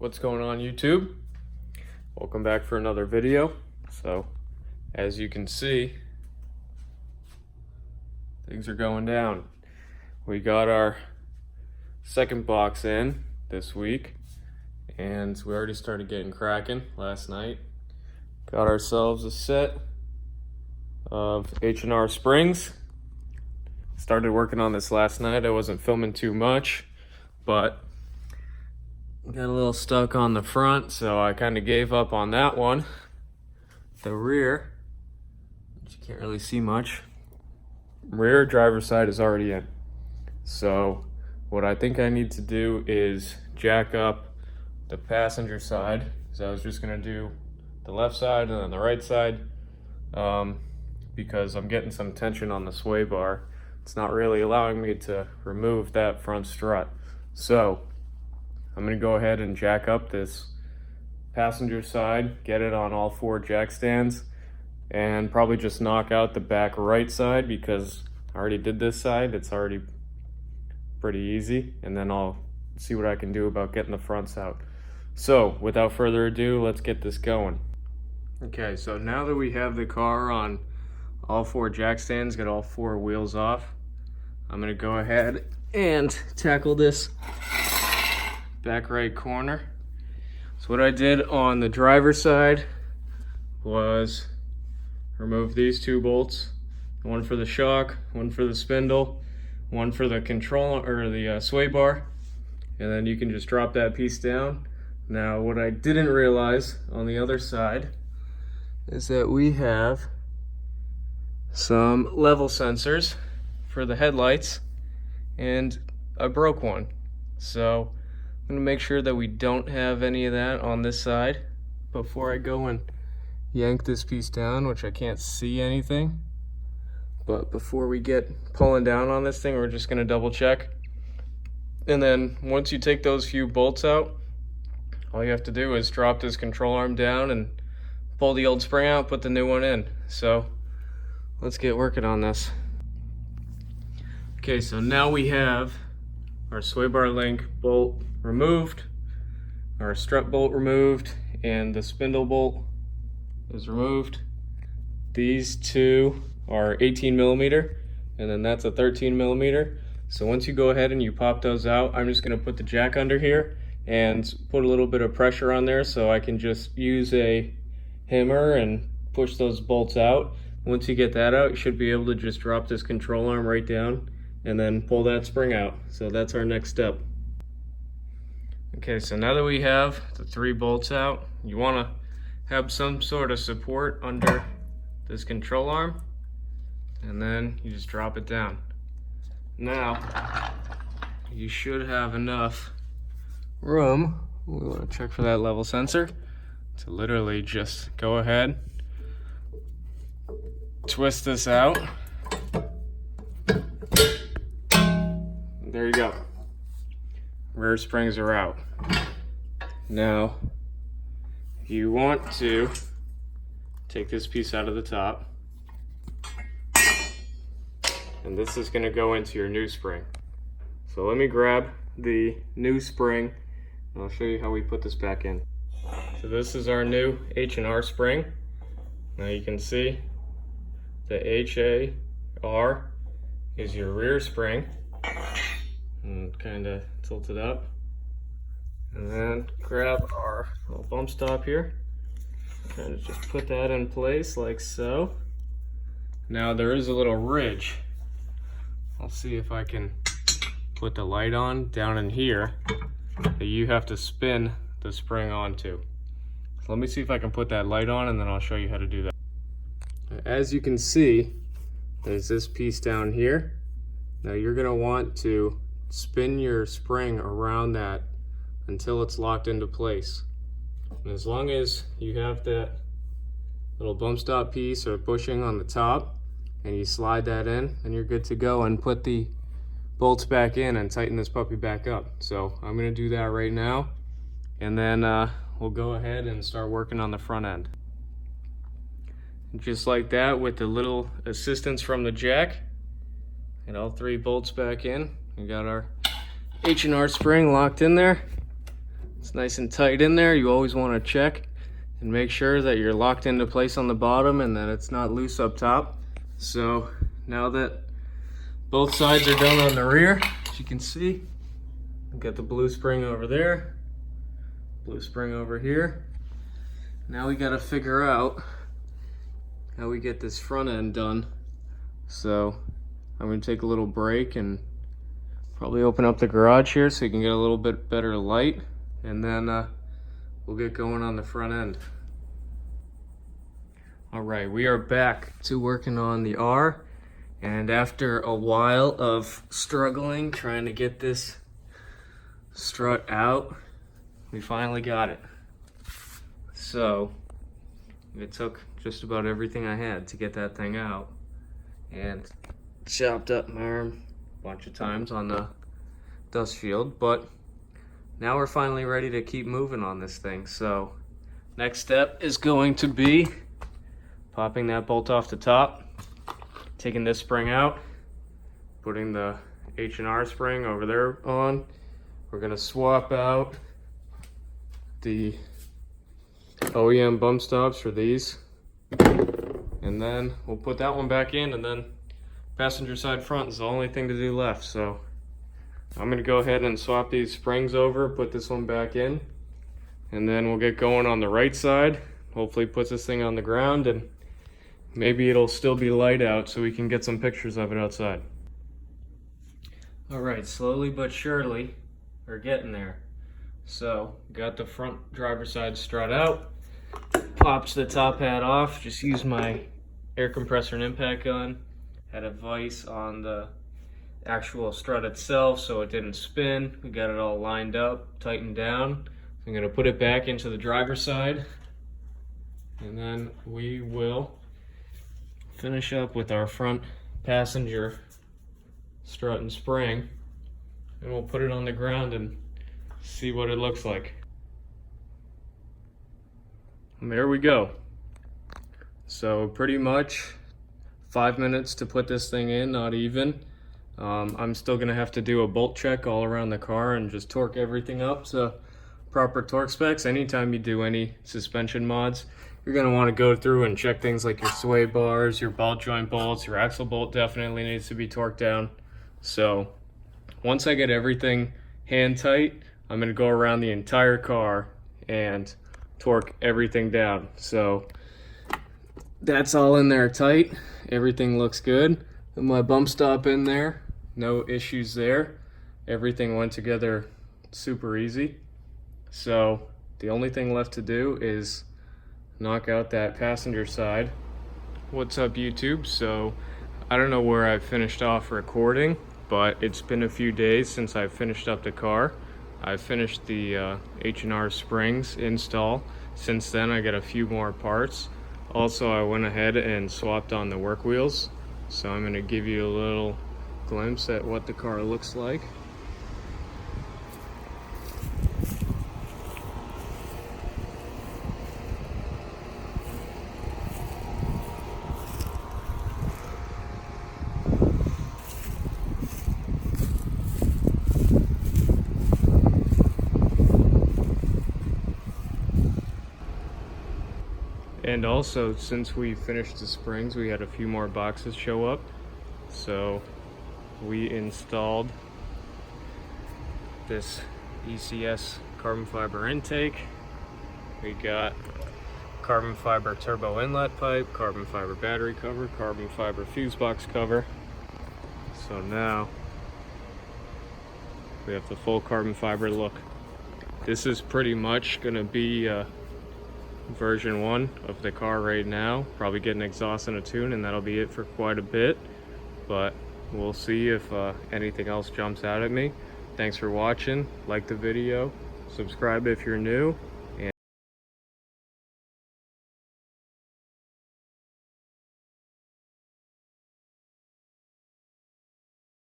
What's going on, YouTube? Welcome back for another video. So as you can see, things are going down. We got our second box in this week and we already started getting cracking last night. Got ourselves a set of H&R springs. Started working on this last night. I wasn't filming too much, but got a little stuck on the front, so I kind of gave up on that one. The rear, which you can't really see much, rear driver's side is already in. So what I think I need to do is jack up the passenger side, because I was just going to do the left side and then the right side, because I'm getting some tension on the sway bar. It's not really allowing me to remove that front strut. So I'm going to go ahead and jack up this passenger side, get it on all 4 jack stands, and probably just knock out the back right side because I already did this side. It's already pretty easy, and then I'll see what I can do about getting the fronts out. So without further ado, let's get this going. Okay, so now that we have the car on all 4 jack stands, get all 4 wheels off, I'm going to go ahead and tackle this back right corner. So what I did on the driver's side was remove these 2 bolts, one for the shock, one for the spindle, one for the control or the sway bar, and then you can just drop that piece down. Now what I didn't realize on the other side is that we have some level sensors for the headlights, and I broke one. So I'm gonna make sure that we don't have any of that on this side before I go and yank this piece down, which I can't see anything. But before we get pulling down on this thing, we're just gonna double check. And then once you take those few bolts out, all you have to do is drop this control arm down and pull the old spring out, put the new one in. So let's get working on this. Okay, so now we have our sway bar link bolt removed, our strut bolt removed, and the spindle bolt is removed. These 2 are 18 millimeter, and then that's a 13 millimeter. So once you go ahead and you pop those out, I'm just going to put the jack under here and put a little bit of pressure on there so I can just use a hammer and push those bolts out. Once you get that out, you should be able to just drop this control arm right down and then pull that spring out. So that's our next step. Okay, so now that we have the 3 bolts out, you want to have some sort of support under this control arm, and then you just drop it down. Now you should have enough room, we want to check for that level sensor, to literally just go ahead, twist this out. There you go. Rear springs are out. Now, you want to take this piece out of the top, and this is going to go into your new spring. So let me grab the new spring, and I'll show you how we put this back in. So this is our new H&R spring. Now you can see the H-A-R is your rear spring, and kind of tilt it up, and then grab our little bump stop here, kind of just put that in place like so. Now there is a little ridge. I'll see if I can put the light on down in here that you have to spin the spring onto. So let me see if I can put that light on, and then I'll show you how to do that. As you can see, there's this piece down here. Now you're going to want to spin your spring around that until it's locked into place. And as long as you have that little bump stop piece or bushing on the top and you slide that in, then you're good to go and put the bolts back in and tighten this puppy back up. So I'm going to do that right now, and then we'll go ahead and start working on the front end. Just like that, with the little assistance from the jack, get all 3 bolts back in. We got our H&R spring locked in there. It's nice and tight in there. You always want to check and make sure that you're locked into place on the bottom and that it's not loose up top. So now that both sides are done on the rear, as you can see, we've got the blue spring over there, blue spring over here. Now we got to figure out how we get this front end done. So I'm going to take a little break and probably open up the garage here so you can get a little bit better light, and then we'll get going on the front end. All right, we are back to working on the R, and after a while of struggling trying to get this strut out, we finally got it. So it took just about everything I had to get that thing out, and chopped up my arm a bunch of times on the dust shield, but now we're finally ready to keep moving on this thing. So next step is going to be popping that bolt off the top, taking this spring out, putting the H&R spring over there on. We're gonna swap out the OEM bump stops for these, and then we'll put that one back in, and then passenger side front is the only thing to do left. So I'm gonna go ahead and swap these springs over, put this one back in, and then we'll get going on the right side. Hopefully put this thing on the ground, and maybe it'll still be light out so we can get some pictures of it outside. All right, slowly but surely we're getting there. So got the front driver's side strut out, popped the top hat off, just used my air compressor and impact gun, had a vise on the actual strut itself so it didn't spin. We got it all lined up, tightened down. I'm gonna put it back into the driver's side, and then we will finish up with our front passenger strut and spring, and we'll put it on the ground and see what it looks like. And there we go. So pretty much 5 minutes to put this thing in, not even. I'm still gonna have to do a bolt check all around the car and just torque everything up to proper torque specs. Anytime you do any suspension mods, you're gonna wanna go through and check things like your sway bars, your ball joint bolts, your axle bolt definitely needs to be torqued down. So once I get everything hand tight, I'm gonna go around the entire car and torque everything down. So that's all in there tight. Everything looks good. With my bump stop in there, no issues there. Everything went together super easy. So the only thing left to do is knock out that passenger side. What's up, YouTube? So I don't know where I finished off recording, but it's been a few days since I finished up the car. I finished the H&R springs install. Since then I got a few more parts. Also, I went ahead and swapped on the work wheels. So I'm going to give you a little glimpse at what the car looks like. And also, since we finished the springs, we had a few more boxes show up. So we installed this ECS carbon fiber intake. We got carbon fiber turbo inlet pipe, carbon fiber battery cover, carbon fiber fuse box cover. So now we have the full carbon fiber look. This is pretty much gonna be version 1 of the car right now. Probably get an exhaust and a tune, and that'll be it for quite a bit, but we'll see if anything else jumps out at me. Thanks for watching. Like the video, subscribe if you're new,